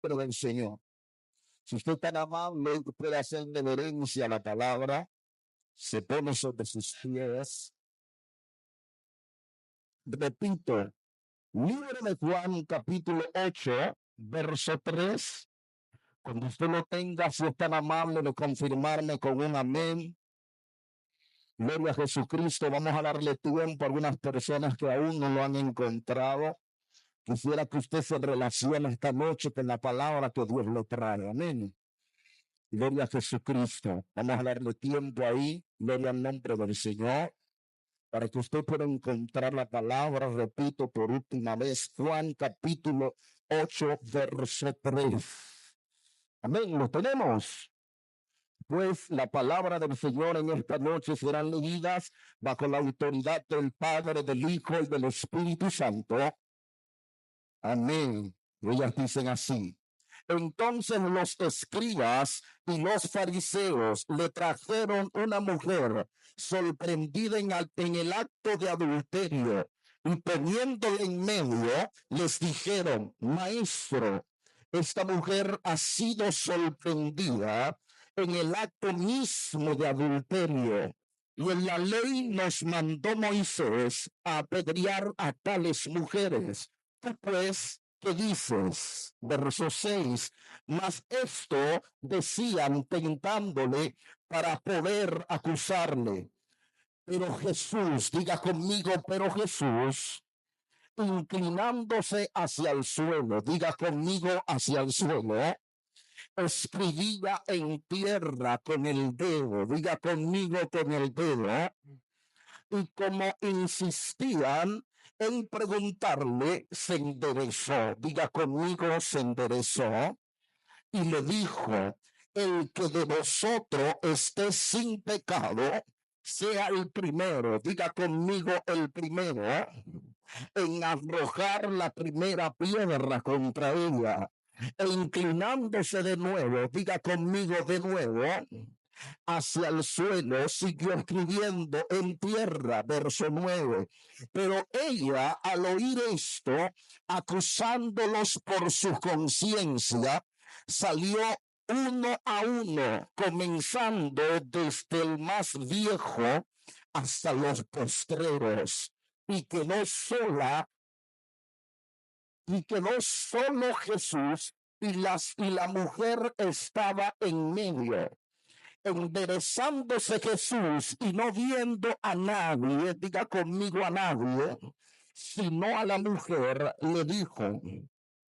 Pero del Señor. Si usted es tan amable, puede hacer reverencia a la palabra, se pone sobre sus pies. Repito, libro de Juan, capítulo 8, verso 3. Cuando usted lo tenga, si es tan amable de confirmarme con un amén. Gloria a Jesucristo. Vamos a darle tiempo a algunas personas que aún no lo han encontrado. Quisiera que usted se relacione esta noche con la palabra que Dios le trae. Amén. Gloria a Jesucristo. Vamos a darle tiempo ahí. Gloria al nombre del Señor. Para que usted pueda encontrar la palabra, repito por última vez, Juan capítulo 8, verso 3. Amén. ¿Lo tenemos? Pues la palabra del Señor en esta noche serán leídas bajo la autoridad del Padre, del Hijo y del Espíritu Santo. Amén. Ellas dicen así. Entonces los escribas y los fariseos le trajeron una mujer sorprendida en el acto de adulterio y poniéndole en medio les dijeron, maestro, esta mujer ha sido sorprendida en el acto mismo de adulterio. Y en la ley nos mandó Moisés a apedrear a tales mujeres. Tú pues, ¿qué dices? Verso 6. Mas esto decían tentándole para poder acusarle. Pero Jesús, diga conmigo, pero Jesús, inclinándose hacia el suelo, diga conmigo hacia el suelo, escribía en tierra con el dedo, diga conmigo con el dedo, y como insistían en preguntarle, se enderezó, diga conmigo, se enderezó, y le dijo, el que de vosotros esté sin pecado, sea el primero, diga conmigo el primero, en arrojar la primera piedra contra ella. E inclinándose de nuevo, diga conmigo de nuevo, hacia el suelo, siguió escribiendo en tierra, verso 9. Pero ella, al oír esto, acusándolos por su conciencia, salió uno a uno, comenzando desde el más viejo hasta los postreros, y quedó solo Jesús, y la mujer estaba en medio. Enderezándose Jesús y no viendo a nadie, diga conmigo a nadie, sino a la mujer, le dijo,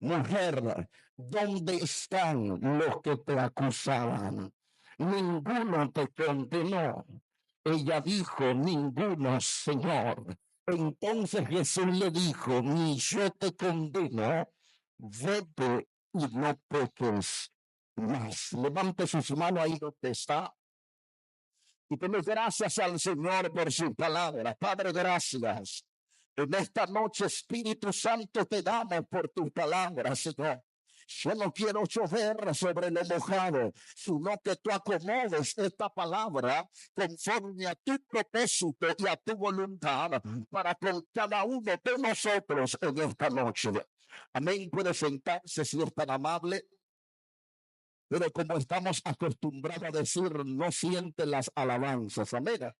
mujer, ¿dónde están los que te acusaban? Ninguno te condenó. Ella dijo, ninguno, Señor. Entonces Jesús le dijo, ni yo te condeno, vete y no peques más. Levante sus manos ahí donde está. Y demos gracias al Señor por su palabra. Padre, gracias. En esta noche, Espíritu Santo, te damos por tu palabra, Señor. Yo no quiero llover sobre lo mojado, sino que tú acomodes esta palabra conforme a tu propósito y a tu voluntad para con cada uno de nosotros en esta noche. Amén. Puede sentarse si es tan amable. Pero como estamos acostumbrados a decir, no siente las alabanzas. Amén.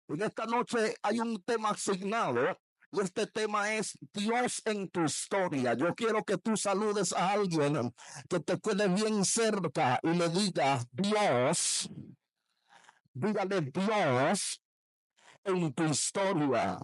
En esta noche hay un tema asignado. Y este tema es Dios en tu historia. Yo quiero que tú saludes a alguien que te quede bien cerca y le digas, Dios, dígale Dios en tu historia.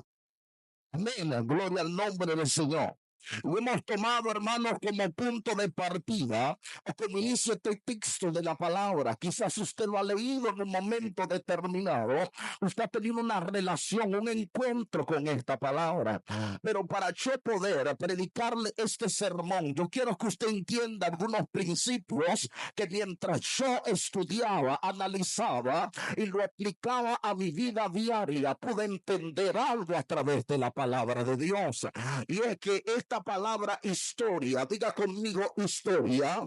Amén. Gloria al nombre del Señor. Lo hemos tomado, hermanos, como punto de partida o como inicio este texto de la palabra. Quizás usted lo ha leído en un momento determinado. Usted ha tenido una relación, un encuentro con esta palabra. Pero para yo poder predicarle este sermón, yo quiero que usted entienda algunos principios que mientras yo estudiaba, analizaba y lo aplicaba a mi vida diaria, pude entender algo a través de la palabra de Dios. Y es que esta esta palabra historia, diga conmigo historia.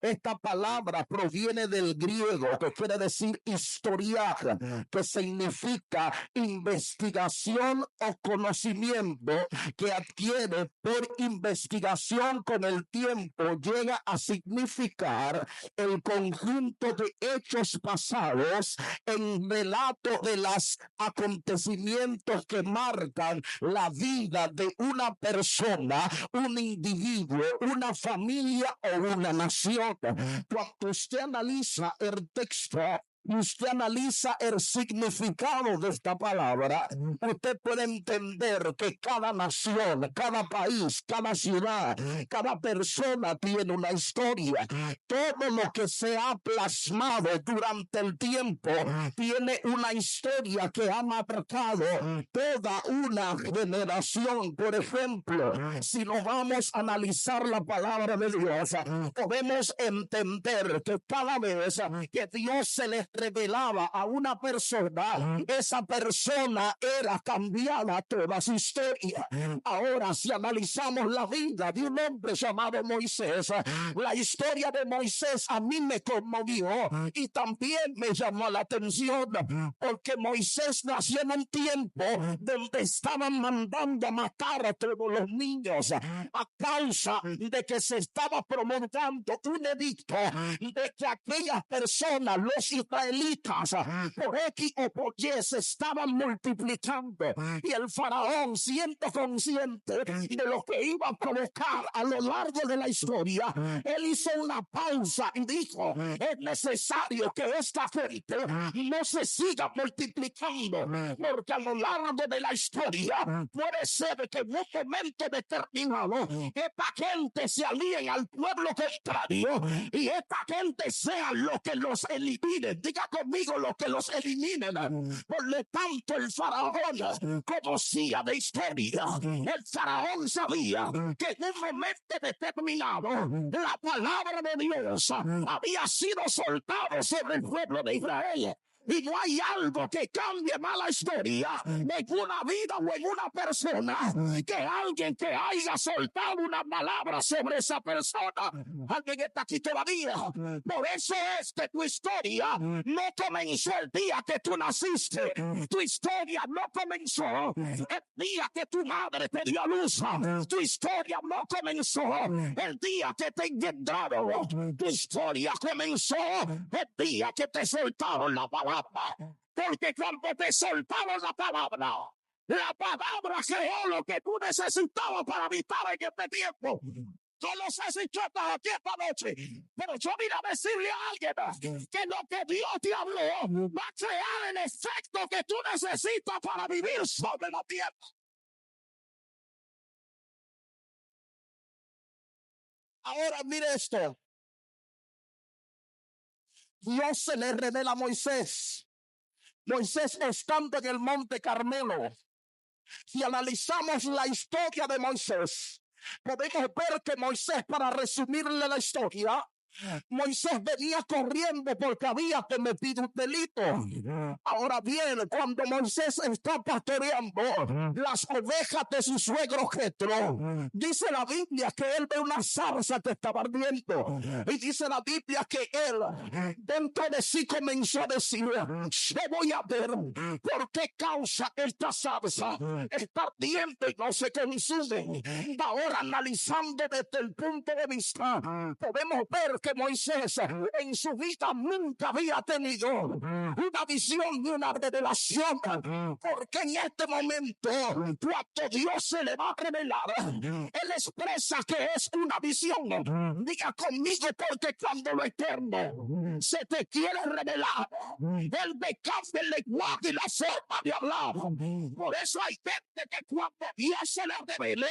Esta palabra proviene del griego que quiere decir historiar, que significa investigación o conocimiento que adquiere por investigación con el tiempo. Llega a significar el conjunto de hechos pasados en relato de los acontecimientos que marcan la vida de una persona, un individuo, una familia o una nación. Cuando usted analiza el texto, usted analiza el significado de esta palabra, usted puede entender que cada nación, cada país, cada ciudad, cada persona tiene una historia. Todo lo que se ha plasmado durante el tiempo tiene una historia que ha marcado toda una generación. Por ejemplo, si nos vamos a analizar la palabra de Dios, podemos entender que cada vez que Dios se les revelaba a una persona, esa persona era cambiada toda su historia. Ahora, si analizamos la vida de un hombre llamado Moisés, la historia de Moisés a mí me conmovió y también me llamó la atención, porque Moisés nació en un tiempo donde estaban mandando a matar a todos los niños a causa de que se estaba promulgando un edicto de que aquellas personas, los israelitas, por X o por Y se estaban multiplicando, y el faraón, siendo consciente de lo que iba a provocar a lo largo de la historia, él hizo una pausa y dijo: es necesario que esta gente no se siga multiplicando, porque a lo largo de la historia puede ser que en un momento determinado esta gente se alíen al pueblo contrario y esta gente sea lo que los elimine. Diga conmigo, lo que los eliminen. Por lo tanto, el faraón conocía de historia. El faraón sabía que en un momento determinado la palabra de Dios había sido soltada sobre el pueblo de Israel. Y no hay algo que cambie más la historia en una vida o en una persona que alguien que haya soltado una palabra sobre esa persona. Alguien está aquí todavía. Por eso es que tu historia no comenzó el día que tú naciste. Tu historia no comenzó el día que tu madre te dio a luz. Tu historia no comenzó el día que te engendraron. Tu historia comenzó el día que te soltaron la palabra. Porque cuando te soltaron la palabra creó lo que tú necesitabas para habitar en este tiempo. Yo no sé si tú estás aquí esta noche, pero yo vine a decirle a alguien que lo que Dios te habló va a crear el efecto que tú necesitas para vivir sobre la tierra. Ahora mire esto. Dios se le revela a Moisés. Moisés estando en el monte Carmelo. Si analizamos la historia de Moisés, podemos ver que Moisés, para resumirle la historia, Moisés venía corriendo porque había cometido un delito. Ahora bien, cuando Moisés está pastoreando las ovejas de su suegro Jetro, dice la Biblia que él ve una zarza que estaba ardiendo, y dice la Biblia que él dentro de sí comenzó a decir: yo voy a ver por qué causa esta zarza está ardiendo y no se consume. Ahora, analizando desde el punto de vista, podemos ver que Moisés en su vida nunca había tenido una visión ni una revelación, porque en este momento, cuando Dios se le va a revelar, él expresa que es una visión. Diga conmigo, porque cuando lo eterno se te quiere revelar, él me cambia el lenguaje y la forma de hablar. Por eso hay gente que cuando Dios se le revele,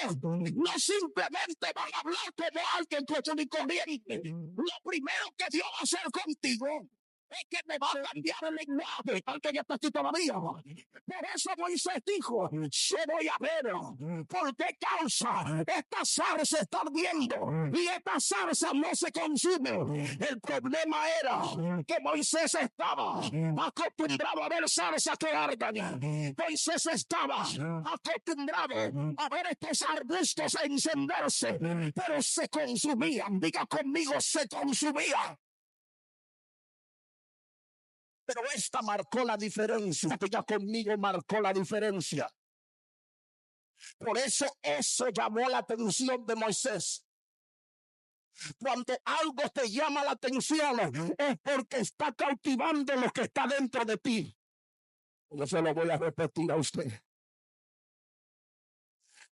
no simplemente van a hablar como alguien común y corriente. Lo primero que Dios va a hacer contigo Es que me va a cambiar el lenguaje. Alguien ya está aquí todavía. Por eso Moisés dijo: se voy a ver por qué causa esta zarza está ardiendo y esta zarza no se consume. El problema era que Moisés estaba acostumbrado a ver zarzas que ardan. Moisés estaba acostumbrado a ver estos arbustos encenderse, pero se consumían. Diga conmigo: se consumían. Pero esta marcó la diferencia. Diga conmigo: marcó la diferencia. Por eso llamó la atención de Moisés. Cuando algo te llama la atención, es porque está cautivando lo que está dentro de ti. Yo se lo voy a repetir a usted.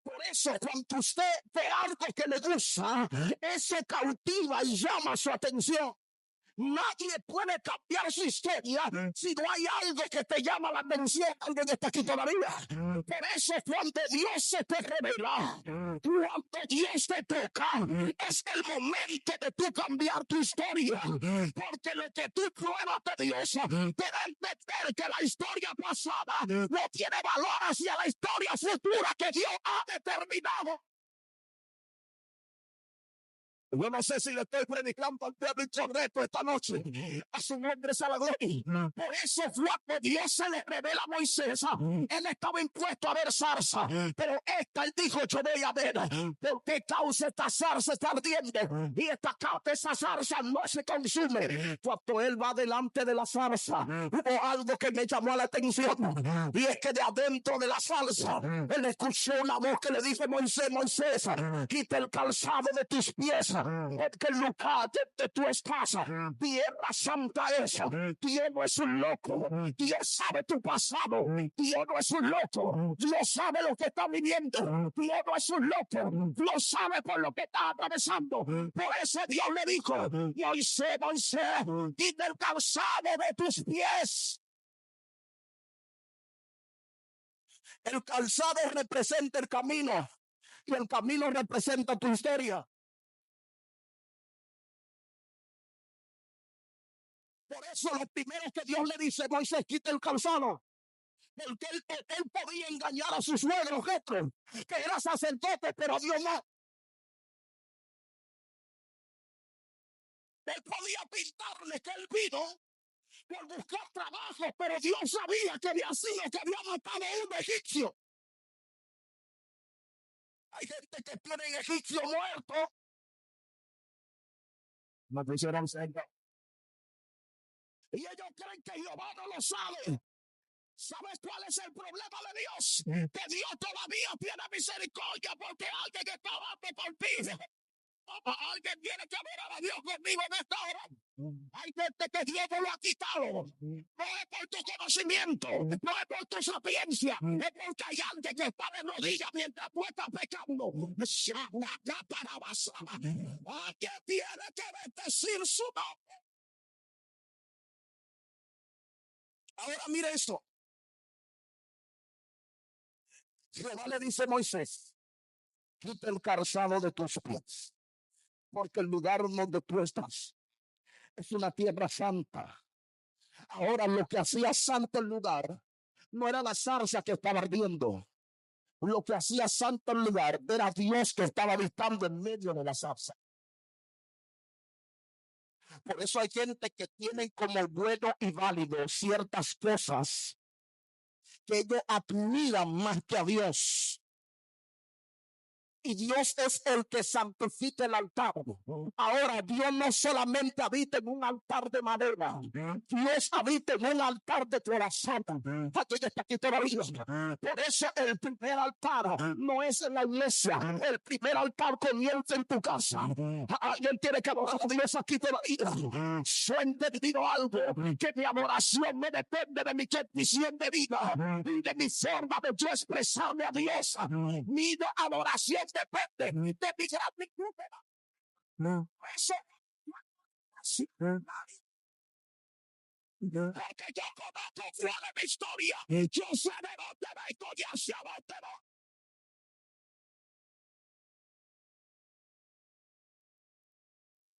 Por eso, cuando usted ve algo que le gusta, eso cautiva y llama su atención. Nadie puede cambiar su historia si no hay algo que te llama la atención. Alguien está aquí todavía. Por eso, cuando Dios se te revela, cuando Dios te toca, es el momento de tú cambiar tu historia. Porque lo que tú pruebas de Dios te da a entender que la historia pasada no tiene valor hacia la historia futura que Dios ha determinado. Yo no sé si le estoy predicando al pueblo incorrecto esta noche. A su nombre sea la gloria. Por eso cuando Dios se le revela a Moisés, él estaba impuesto a ver zarza, pero él dijo: yo voy a ver por qué causa esta zarza está ardiendo y esa zarza no se consume. Cuando él va delante de la zarza, hubo algo que me llamó la atención, y es que de adentro de la zarza él escuchó una voz que le dice: Moisés, Moisés, quita el calzado de tus pies, porque el lugar de tu estás, tierra santa es. Dios no es un loco. Dios sabe tu pasado. Dios no es un loco. Dios sabe lo que está viviendo. Dios no es un loco. Dios sabe por lo que está atravesando. Por eso Dios le dijo: Moisés, Moisés, quita el calzado de tus pies. El calzado representa el camino y el camino representa tu historia. Por eso lo primero que Dios le dice: Moisés, quita el calzado. Porque él podía engañar a su suegro Jetro, que era sacerdote, pero Dios no. Él podía pintarle que él vino por buscar trabajo, pero Dios sabía que había sido que había matado a un egipcio. Hay gente que tiene egipcio muerto. No pusieron cerca. Y ellos creen que Jehová no lo sabe. ¿Sabes cuál es el problema de Dios? Que Dios todavía tiene misericordia porque alguien está orando por ti. Alguien tiene que adorar a Dios conmigo en esta hora. Hay gente que Dios no lo ha quitado. No es por tu conocimiento, no es por tu sapiencia, es porque hay alguien que está de rodillas mientras tú estás pecando. Alguien tiene que bendecir su nombre. Ahora mire esto. Jehová le dice a Moisés: quita el calzado de tus pies, porque el lugar donde tú estás es una tierra santa. Ahora, lo que hacía santo el lugar no era la zarza que estaba ardiendo. Lo que hacía santo el lugar era Dios que estaba habitando en medio de la zarza. Por eso hay gente que tiene como bueno y válido ciertas cosas que ellos admiran más que a Dios. Y Dios es el que santifica el altar. Ahora, Dios no solamente habita en un altar de madera. Dios habita en un altar de corazón. Está aquí todavía. Por eso el primer altar no es en la iglesia. El primer altar comienza en tu casa. Alguien tiene que adorar a Dios aquí todavía. Yo he entendido algo, que mi adoración no depende de mi condición de vida, de mi forma de yo expresarme a Dios. Mi adoración depende de mi gratitud. No. Eso. Así. Porque yo conozco cuál es mi historia. Yo sé de dónde vengo y hacia dónde voy.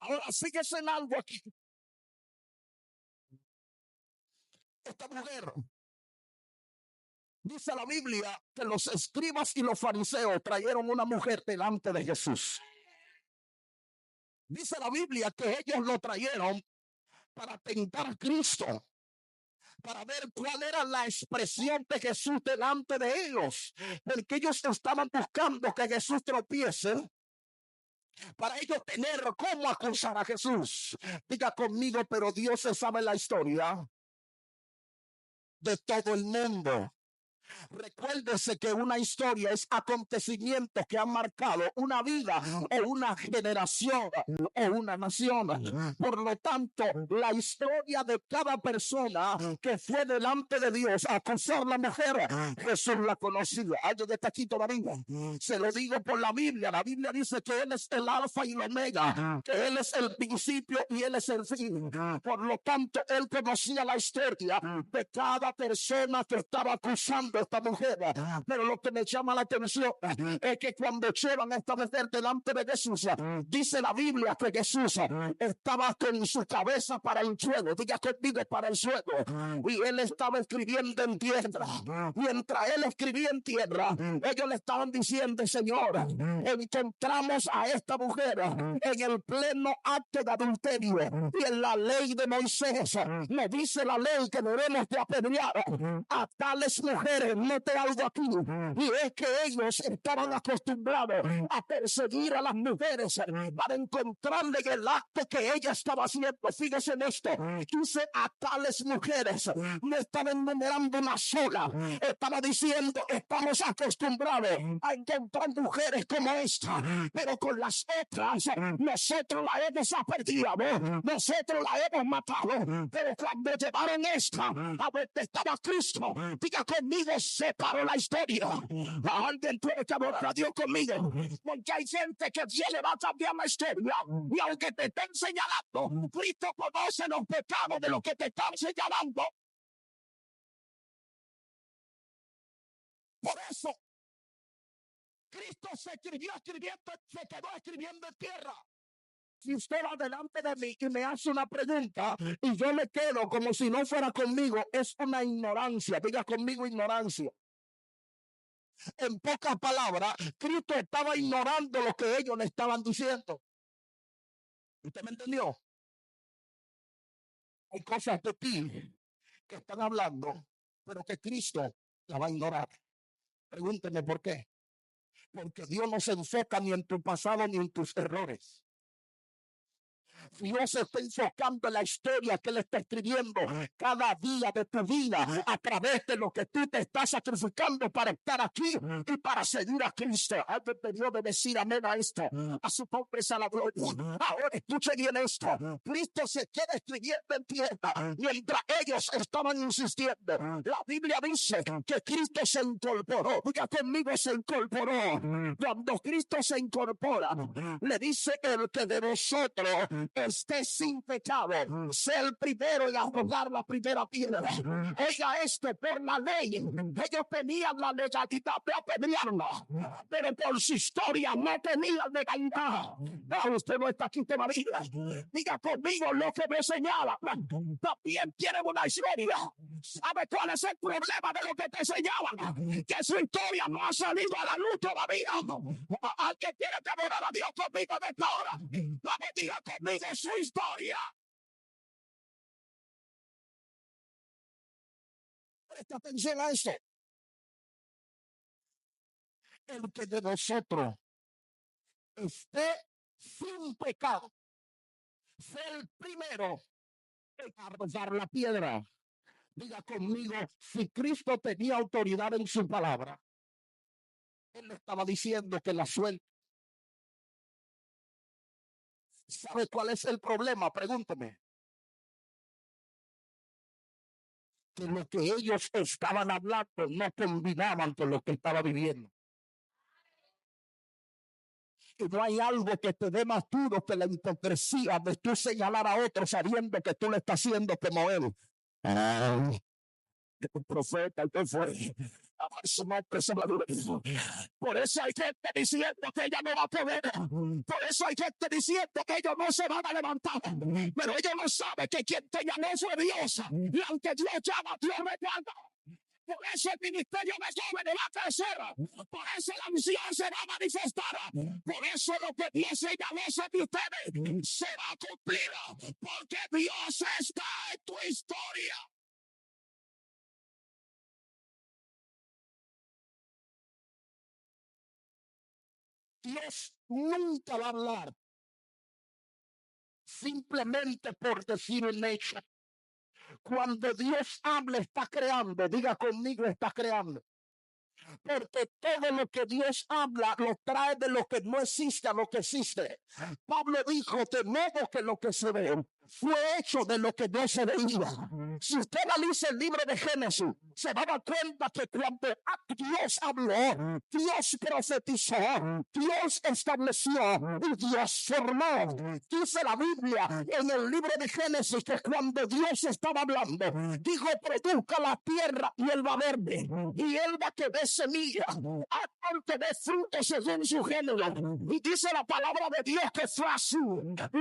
Ahora fíjese en algo aquí. esta mujer. Dice la Biblia que los escribas y los fariseos trajeron una mujer delante de Jesús. Dice la Biblia que ellos lo trajeron para tentar a Cristo, para ver cuál era la expresión de Jesús delante de ellos, porque ellos estaban buscando que Jesús tropiece, para ellos tener cómo acusar a Jesús. Diga conmigo, pero Dios se sabe la historia de todo el mundo. Recuérdese que una historia es acontecimientos que han marcado una vida o una generación o una nación. Por lo tanto, la historia de cada persona que fue delante de Dios a acusar a la mujer, Jesús la conocía. Yo de aquí todavía se lo digo por la Biblia. La Biblia dice que Él es el alfa y el omega, que Él es el principio y Él es el fin. Por lo tanto, Él conocía la historia de cada persona que estaba acusando esta mujer. Pero lo que me llama la atención es que cuando llevan a esta mujer delante de Jesús, dice la Biblia que Jesús estaba con su cabeza para el suelo. Diga conmigo, para el suelo. Y él estaba escribiendo en tierra. Mientras él escribía en tierra, ellos le estaban diciendo: Señor, encontramos a esta mujer en el pleno acto de adulterio, y en la ley de Moisés me dice la ley que debemos de apedrear a tales mujeres. Note algo aquí, y es que ellos estaban acostumbrados a perseguir a las mujeres para encontrarle el acto que ella estaba haciendo. Fíjese en esto, dice a tales mujeres, no estaba enumerando una sola, estaba diciendo: estamos acostumbrados a encontrar mujeres como esta, pero con las otras nosotros la hemos apedreado, nosotros la hemos matado, pero cuando llevaron esta a ver que estaba Cristo, diga conmigo, se paró la historia. Alguien tiene que adorar a Dios conmigo, porque hay gente que viene, va a cambiar la historia, y aunque te estén señalando, Cristo conoce los pecados de los que te están señalando. Por eso Cristo se quedó escribiendo en tierra. Si usted va delante de mí y me hace una pregunta y yo le quedo como si no fuera conmigo, es una ignorancia. Diga conmigo, ignorancia. En pocas palabras, Cristo estaba ignorando lo que ellos le estaban diciendo. ¿Usted me entendió? Hay cosas de ti que están hablando, pero que Cristo la va a ignorar. Pregúnteme por qué. Porque Dios no se enfoca ni en tu pasado ni en tus errores. Dios está enfocando en la historia que Él está escribiendo cada día de tu vida a través de lo que tú te estás sacrificando para estar aquí y para seguir a Cristo. Alguien debió de decir amén a esto. A su nombre sea la gloria. Ahora escuche bien esto. Cristo se queda escribiendo en tierra mientras ellos estaban insistiendo. La Biblia dice que Cristo se incorporó. Diga conmigo, se incorporó. Cuando Cristo se incorpora, le dice el que de nosotros esté sin pecado, sea el primero en arrojar la primera piedra. Oiga esto, por la ley ellos tenían la legalidad de apedrearla, pero por su historia no tenían legalidad. Usted no está aquí todavía. Diga conmigo, lo que me señala también tiene una historia. ¿Sabe cuál es el problema de lo que te señalan? Que su historia no ha salido a la luz todavía. Al que quiere que adorar a Dios conmigo de esta hora, no me diga conmigo su historia. Presta atención a eso. El que de nosotros esté sin pecado, fue el primero en arrojar la piedra. Diga conmigo, si Cristo tenía autoridad en su palabra, Él le estaba diciendo que la suelte. ¿Sabe cuál es el problema? Pregúnteme. Que lo que ellos estaban hablando no combinaban con lo que estaba viviendo. Y no hay algo que te dé más duro que la hipocresía de tú señalar a otro sabiendo que tú le estás haciendo como él. Un profeta, ¿qué fue? Su nombre se glorifique. Por eso hay gente diciendo que ella no va a poder. Por eso hay gente diciendo que ellos no se van a levantar. Pero ellos no saben que quien te llamó fue Dios. Y aunque Dios llama, Dios me llama. Por eso el ministerio de jóvenes va a crecer. Por eso la misión se va a manifestar. Por eso lo que Dios señaló sobre ustedes será cumplido. Porque Dios está en tu historia. Dios nunca va a hablar simplemente por decir un hecho. Cuando Dios habla, está creando. Diga conmigo, está creando. Porque todo lo que Dios habla lo trae de lo que no existe a lo que existe. Pablo dijo, de modo que lo que se ve fue hecho de lo que no se veía. Si usted analiza el libro de Génesis, se va a dar cuenta que cuando Dios habló, Dios profetizó, Dios estableció y Dios formó. Dice la Biblia en el libro de Génesis que cuando Dios estaba hablando, dijo, produzca la tierra hierba verde y hierba que dé semilla, que dé fruto según su género. Y dice la palabra de Dios que fue así.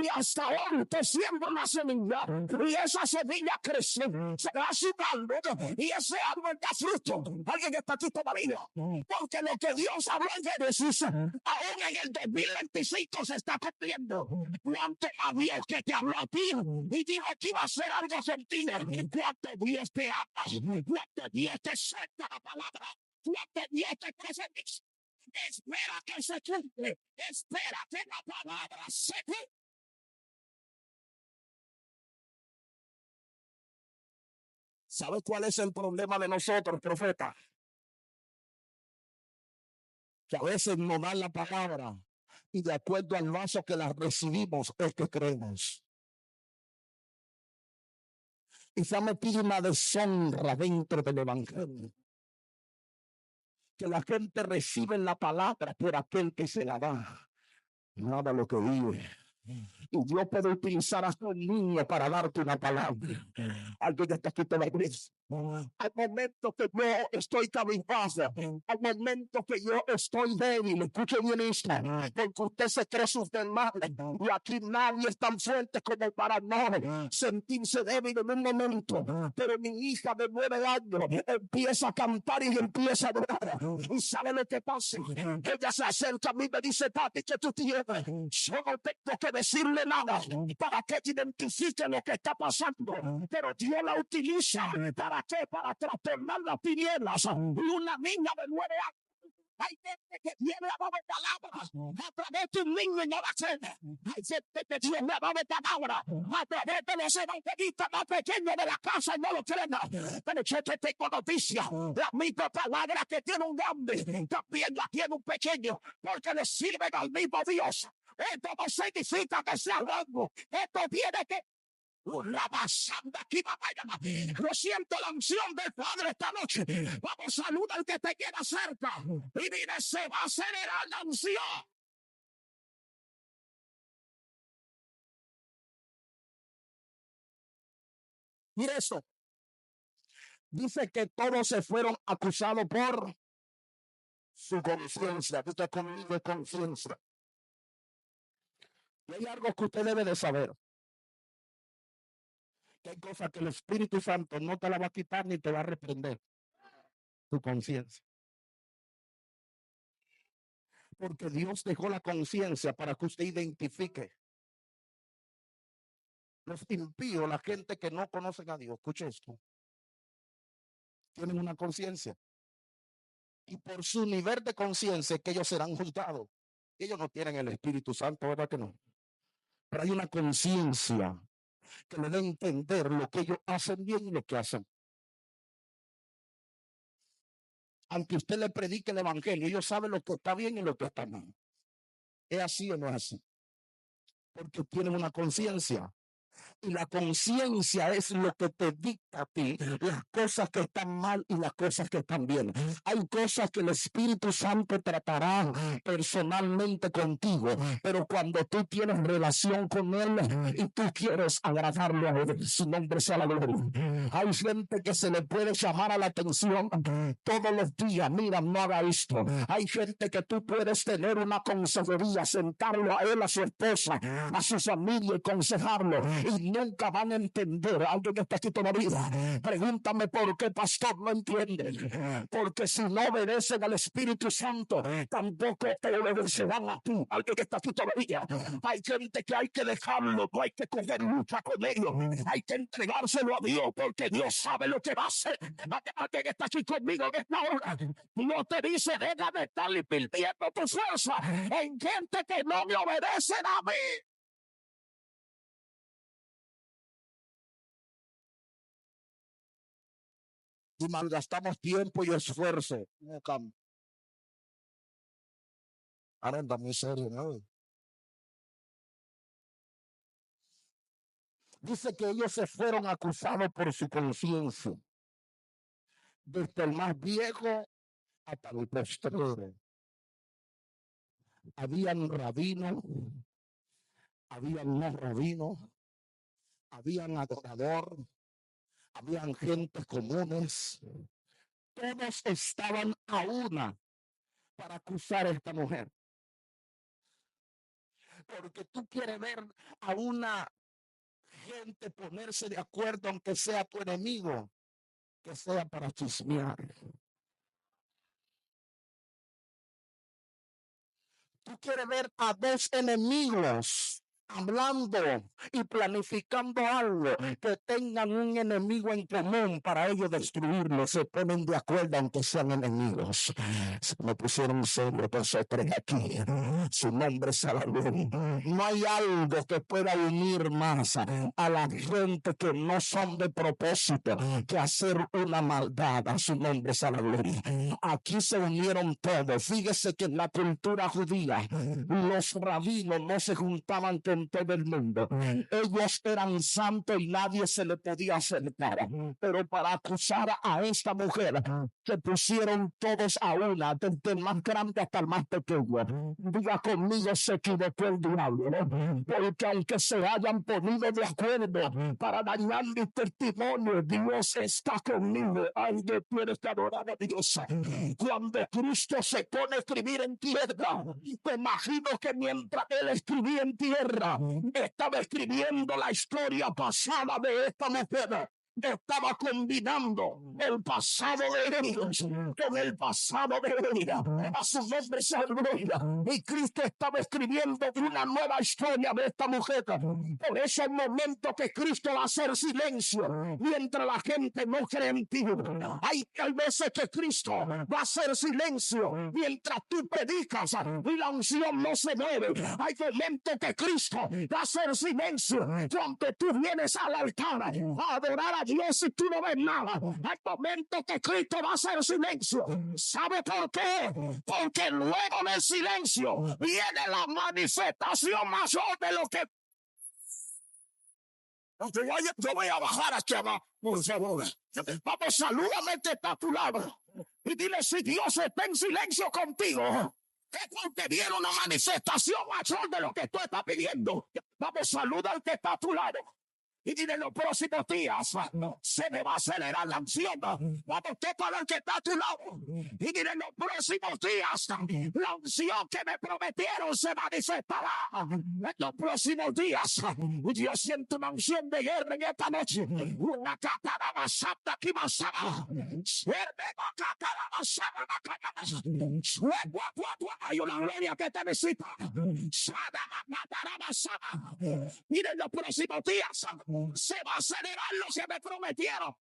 Y hasta hoy te siembra una semilla y esa semilla crece, se va su árbol y ese árbol da fruto. Alguien está aquí todavía. Porque lo que Dios habló en Génesis, aún en el 2025 se está cumpliendo. Cuanto a Dios que te habló a ti y dijo que iba a hacer algo en ti. Cuanto Dios te ama, cuanto Dios te suelta la palabra, cuanto Dios te presenta. Espera que se cumple. Espera que la palabra se cumple. ¿Sabe cuál es el problema de nosotros, profeta? Que a veces nos dan la palabra y de acuerdo al vaso que la recibimos es que creemos. Y se ha metido una deshonra dentro del evangelio. Que la gente recibe la palabra por aquel que se la da. Nada lo que vive. Y Dios puede utilizar a un niño para darte una palabra. Alguien está aquí todavía. Hay momentos que yo estoy cabizbajo. Hay momentos que yo estoy débil. Escuche bien esto. Porque usted se cree sus demás. Y aquí nadie es tan fuerte como para no sentirse débil en un momento. Pero mi hija de 9 años empieza a cantar y empieza a adorar. ¿Y sabe lo que pasa? Ella se acerca a mí y me dice, papi, ¿qué tú tienes? Yo no tengo que decirle nada para que identifique lo que está pasando. Pero Dios la utiliza. ¿Para qué? Para trastornar las tinieblas. Y una niña de 9 años. Hay gente que viene a darme palabras a través de un niño y no la cree. Hay gente que viene a darme palabras a través de los evangelistas más pequeños de la casa y no lo creen. Pero yo te tengo noticia. La misma palabra que tiene un grande también la tiene un pequeño, porque le sirven al mismo Dios. Esto no significa que sea largo. Esto viene que la basanda aquí, lo siento, la unción del Padre esta noche. Vamos, saluda al que te queda cerca y dile, se va a acelerar la unción. Mire eso. Dice que todos se fueron acusados por su conciencia. Dice conmigo de conciencia. Y hay algo que usted debe de saber. Que hay cosas que el Espíritu Santo no te la va a quitar ni te va a reprender. Tu conciencia. Porque Dios dejó la conciencia para que usted identifique. Los impíos, la gente que no conocen a Dios, escuche esto, tienen una conciencia. Y por su nivel de conciencia que ellos serán juzgados. Ellos no tienen el Espíritu Santo, ¿verdad que no? Pero hay una conciencia que le da a entender lo que ellos hacen bien y lo que hacen. Aunque usted le predique el evangelio, ellos saben lo que está bien y lo que está mal. ¿Es así o no es así? Porque tienen una conciencia. Y la conciencia es lo que te dicta a ti las cosas que están mal y las cosas que están bien. Hay cosas que el Espíritu Santo tratará personalmente contigo, pero cuando tú tienes relación con Él y tú quieres agradarle a Él, su nombre sea la gloria. Hay gente que se le puede llamar a la atención todos los días. Mira, no haga esto. Hay gente que tú puedes tener una consejería, sentarlo a él, a su esposa, a su familia y aconsejarlo, y nunca van a entender. Alguien que está aquí todavía, pregúntame por qué, pastor, no entienden. Porque si no obedecen al Espíritu Santo, tampoco te obedecerán a ti. Alguien que está aquí todavía, hay gente que hay que dejarlo, no hay que coger lucha con ellos, hay que entregárselo a Dios, porque Dios sabe lo que va a hacer. Alguien que está aquí conmigo en esta hora, Dios te dice, deja de estar invirtiendo tu fuerza en gente que no me obedecen a mí. Y malgastamos tiempo y esfuerzo. Ahora anda muy serio, ¿no? Dice que ellos se fueron acusados por su conciencia, desde el más viejo hasta el postrero. Habían rabinos, habían no rabinos, habían adorador, habían gentes comunes. Todos estaban a una para acusar a esta mujer. Porque tú quieres ver a una gente ponerse de acuerdo, aunque sea tu enemigo, que sea para chismear. Tú quieres ver a dos enemigos hablando y planificando algo, que tengan un enemigo en común para ellos destruirlo. Se ponen de acuerdo aunque sean enemigos. Se me pusieron serio vosotros aquí. Su nombre es la gloria. No hay algo que pueda unir más a la gente que no son de propósito que hacer una maldad. A su nombre es la gloria. Aquí se unieron todos. Fíjese que en la cultura judía los rabinos no se juntaban con todo el mundo. Ellos eran santos y nadie se le podía acercar. Pero para acusar a esta mujer, se pusieron todos a una, desde el más grande hasta el más pequeño. Diga conmigo, se equivocó el diablo, ¿no? Porque aunque se hayan ponido de acuerdo para dañar mi testimonio, Dios está conmigo. Alguien tiene que adorar a Dios. Cuando Cristo se pone a escribir en tierra, me imagino que mientras él escribía en tierra, estaba escribiendo la historia pasada de esta mujer. Estaba combinando el pasado de ellos con el pasado de ella. A su nombre sea gloria. Y Cristo estaba escribiendo una nueva historia de esta mujer. Por eso el momento que Cristo va a hacer silencio mientras la gente no cree en ti. Hay veces que Cristo va a hacer silencio mientras tú predicas y la unción no se mueve. Hay momentos que Cristo va a hacer silencio cuando tú vienes al altar a adorar a Dios y tú no ves nada. Hay momentos que Cristo va a hacer silencio. ¿Sabe por qué? Porque luego del silencio viene la manifestación mayor de lo que... Yo voy a bajar aquí abajo, por favor. Vamos, salúdame que está a tu lado y dile, si Dios está en silencio contigo, es porque viene una manifestación mayor de lo que tú estás pidiendo. Vamos, saluda al que está a tu lado y dile, en los próximos días se me va a acelerar la unción. Vamos, que para el que está a tu lado y dile, en los próximos días la unción que me prometieron se manifestará. En los próximos días yo siento una unción de guerra en esta noche. Una cataraba santa que masaba. Hay una gloria que te visita. Miren, los próximos días se va a acelerar lo que me prometieron.